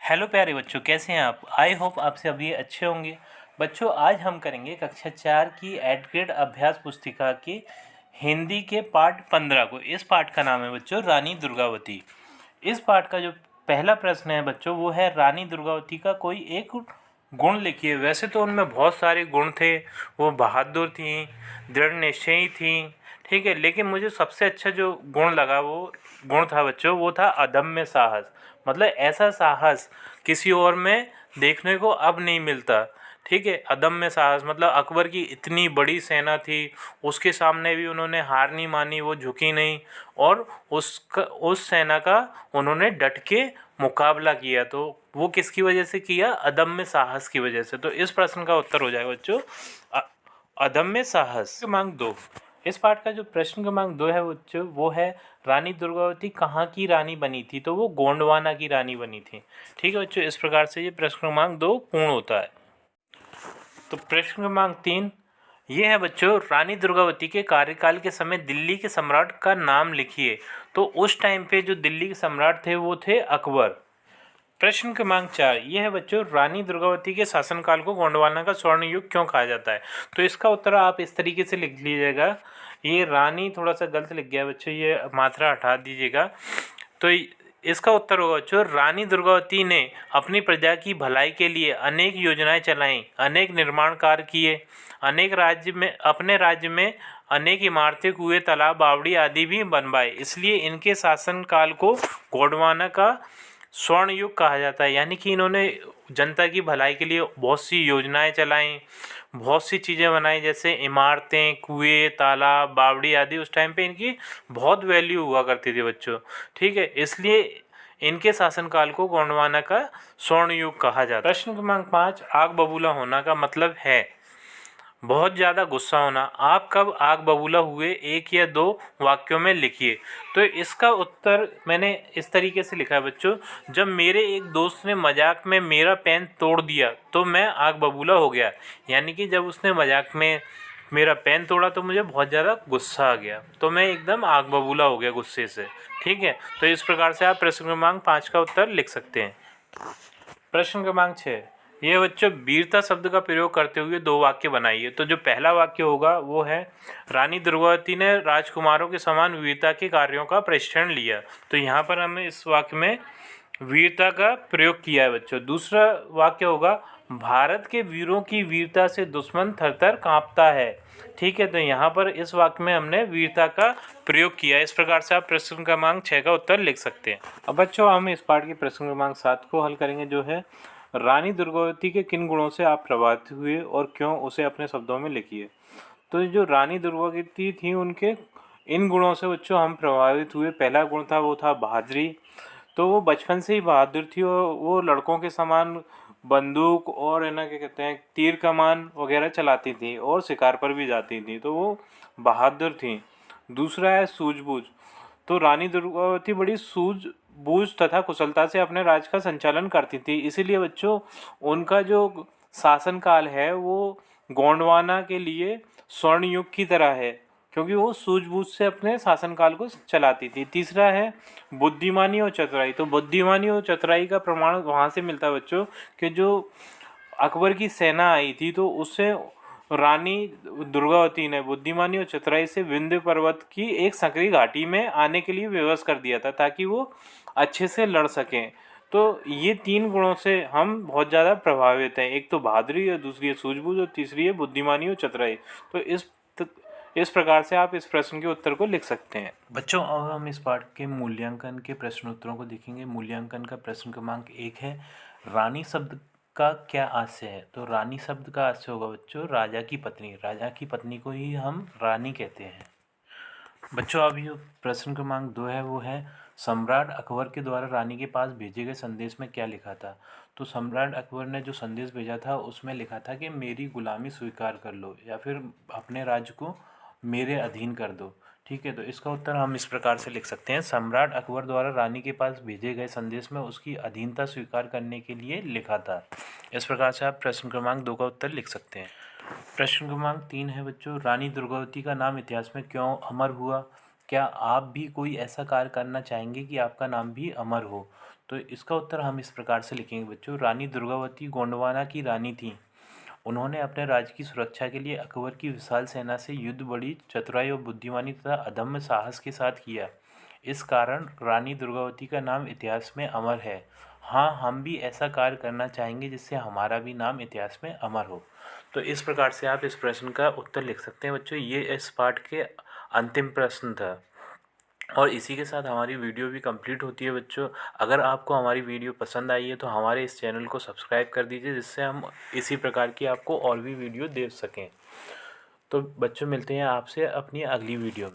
Hello प्यारे बच्चों, कैसे हैं आप। आई होप आप सभी अच्छे होंगे। बच्चों, आज हम करेंगे कक्षा 4 की एड ग्रेड अभ्यास पुस्तिका की हिंदी के पाठ 15 को। इस पाठ का नाम है बच्चों रानी दुर्गावती। इस पाठ का जो पहला प्रश्न है बच्चों, वो है रानी दुर्गावती का कोई एक गुण लिखिए। वैसे तो उनमें बहुत सारे गुण थे, वो बहादुर थी, दृढ़ निश्चयी थी, ठीक है। लेकिन मुझे सबसे अच्छा जो गुण लगा, वो गुण था बच्चों, वो था अदम्य साहस। मतलब ऐसा साहस किसी और में देखने को अब नहीं मिलता, ठीक है। अदम्य साहस मतलब अकबर की इतनी बड़ी सेना थी, उसके सामने भी उन्होंने हार नहीं मानी, वो झुकी नहीं और उस सेना का उन्होंने डट के मुकाबला किया। तो वो किसकी वजह से किया? अदम्य साहस की वजह से। तो इस प्रश्न का उत्तर हो जाएगा बच्चों अदम्य साहस। क्रमांक 2, इस पाठ का जो प्रश्न क्रमांक 2 है बच्चों, वो है रानी दुर्गावती कहाँ की रानी बनी थी। तो वो गोंडवाना की रानी बनी थी, ठीक है बच्चों। इस प्रकार से ये प्रश्न क्रमांक 2 पूर्ण होता है। तो प्रश्न क्रमांक 3 ये है बच्चों, रानी दुर्गावती के कार्यकाल के समय दिल्ली के सम्राट का नाम लिखिए। तो उस टाइम पे जो दिल्ली के सम्राट थे वो थे अकबर। प्रश्न क्रमांक 4 ये है बच्चों, रानी दुर्गावती के शासनकाल को गोंडवाना का स्वर्ण युग क्यों कहा जाता है। तो इसका उत्तर आप इस तरीके से लिख लीजिएगा। ये रानी थोड़ा सा गलत लिख गया बच्चों, ये मात्रा हटा दीजिएगा। तो इसका उत्तर होगा बच्चों, रानी दुर्गावती ने अपनी प्रजा की भलाई के लिए अनेक योजनाएं चलाईं, अनेक निर्माण कार्य किए, अपने राज्य में अनेक इमारतें, कुएं, तालाब, बावड़ी आदि भी बनवाए। इसलिए इनके शासनकाल को गोंडवाना का स्वर्ण युग कहा जाता है। यानी कि इन्होंने जनता की भलाई के लिए बहुत सी योजनाएं चलाईं, बहुत सी चीज़ें बनाई, जैसे इमारतें, कुएं, तालाब, बावड़ी आदि। उस टाइम पे इनकी बहुत वैल्यू हुआ करती थी बच्चों, ठीक है। इसलिए इनके शासनकाल को गोंडवाना का स्वर्ण युग कहा जाता है। प्रश्न क्रमांक 5 आग बबूला होना का मतलब है बहुत ज़्यादा गुस्सा होना। आप कब आग बबूला हुए, एक या दो वाक्यों में लिखिए। तो इसका उत्तर मैंने इस तरीके से लिखा है बच्चों, जब मेरे एक दोस्त ने मजाक में मेरा पेन तोड़ दिया तो मैं आग बबूला हो गया। यानी कि जब उसने मजाक में मेरा पेन तोड़ा तो मुझे बहुत ज़्यादा गुस्सा आ गया, तो मैं एकदम आग बबूला हो गया गुस्से से, ठीक है। तो इस प्रकार से आप प्रश्न क्रमांक 5 का उत्तर लिख सकते हैं। प्रश्न क्रमांक 6 ये बच्चों, वीरता शब्द का प्रयोग करते हुए दो वाक्य बनाइए। तो जो पहला वाक्य होगा वो है, रानी दुर्गावती ने राजकुमारों के समान वीरता के कार्यों का प्रशिक्षण लिया। तो यहाँ पर हमें इस वाक्य में वीरता का प्रयोग किया है बच्चों। दूसरा वाक्य होगा, भारत के वीरों की वीरता से दुश्मन थरथर कांपता है, ठीक है। तो यहाँ पर इस वाक्य में हमने वीरता का प्रयोग किया है। इस प्रकार से आप प्रश्न क्रमांक 6 का उत्तर लिख सकते हैं। अब बच्चों, हम इस पाठ के प्रश्न क्रमांक 7 को हल करेंगे, जो है रानी दुर्गावती के किन गुणों से आप प्रभावित हुए और क्यों, उसे अपने शब्दों में लिखिए। तो जो रानी दुर्गावती थी, उनके इन गुणों से बच्चों हम प्रभावित हुए। पहला गुण था वो था बहादुरी। तो वो बचपन से ही बहादुर थी और वो लड़कों के समान बंदूक और है ना क्या कहते हैं, तीर कमान वगैरह चलाती थी और शिकार पर भी जाती थी। तो वो बहादुर थी। दूसरा है सूझबूझ। तो रानी दुर्गावती बड़ी सूझबूझ तथा कुशलता से अपने राज्य का संचालन करती थी। इसीलिए बच्चों, उनका जो शासनकाल है वो गोंडवाना के लिए स्वर्ण युग की तरह है, क्योंकि वो सूझबूझ से अपने शासनकाल को चलाती थी। तीसरा है बुद्धिमानी और चतुराई। तो बुद्धिमानी और चतुराई का प्रमाण वहाँ से मिलता है बच्चों कि जो अकबर की सेना आई थी, तो उससे रानी दुर्गावती ने बुद्धिमानी और चतुराई से विंध्य पर्वत की एक संकरी घाटी में आने के लिए व्यवस्था कर दिया था, ताकि वो अच्छे से लड़ सकें। तो ये तीन गुणों से हम बहुत ज़्यादा प्रभावित हैं। एक तो बहादुरी और दूसरी है सूझबूझ और तीसरी है बुद्धिमानी और चतुराई। तो इस प्रकार से आप इस प्रश्न के उत्तर को लिख सकते हैं। बच्चों, अब हम इस पाठ के मूल्यांकन के प्रश्न उत्तरों को देखेंगे। मूल्यांकन का प्रश्न क्रमांक 1 है, रानी शब्द का क्या आशय है। तो रानी शब्द का आशय होगा बच्चों राजा की पत्नी। राजा की पत्नी को ही हम रानी कहते हैं। बच्चों, अभी जो प्रश्न क्रमांक 2 है वो है, सम्राट अकबर के द्वारा रानी के पास भेजे गए संदेश में क्या लिखा था। तो सम्राट अकबर ने जो संदेश भेजा था उसमें लिखा था कि मेरी गुलामी स्वीकार कर लो या फिर अपने राज्य को मेरे अधीन कर दो, ठीक है। तो इसका उत्तर हम इस प्रकार से लिख सकते हैं, सम्राट अकबर द्वारा रानी के पास भेजे गए संदेश में उसकी अधीनता स्वीकार करने के लिए लिखा था। इस प्रकार से आप प्रश्न क्रमांक 2 का उत्तर लिख सकते हैं। प्रश्न क्रमांक 3 है बच्चों, रानी दुर्गावती का नाम इतिहास में क्यों अमर हुआ। क्या आप भी कोई ऐसा कार्य करना चाहेंगे कि आपका नाम भी अमर हो। तो इसका उत्तर हम इस प्रकार से लिखेंगे बच्चों, रानी दुर्गावती गोंडवाना की रानी थी। उन्होंने अपने राज्य की सुरक्षा के लिए अकबर की विशाल सेना से युद्ध बड़ी चतुराई और बुद्धिमानी तथा अदम्य साहस के साथ किया। इस कारण रानी दुर्गावती का नाम इतिहास में अमर है। हाँ, हम भी ऐसा कार्य करना चाहेंगे जिससे हमारा भी नाम इतिहास में अमर हो। तो इस प्रकार से आप इस प्रश्न का उत्तर लिख सकते हैं बच्चों। ये इस पाठ के अंतिम प्रश्न था और इसी के साथ हमारी वीडियो भी कंप्लीट होती है बच्चों। अगर आपको हमारी वीडियो पसंद आई है तो हमारे इस चैनल को सब्सक्राइब कर दीजिए, जिससे हम इसी प्रकार की आपको और भी वीडियो दे सकें। तो बच्चों मिलते हैं आपसे अपनी अगली वीडियो में।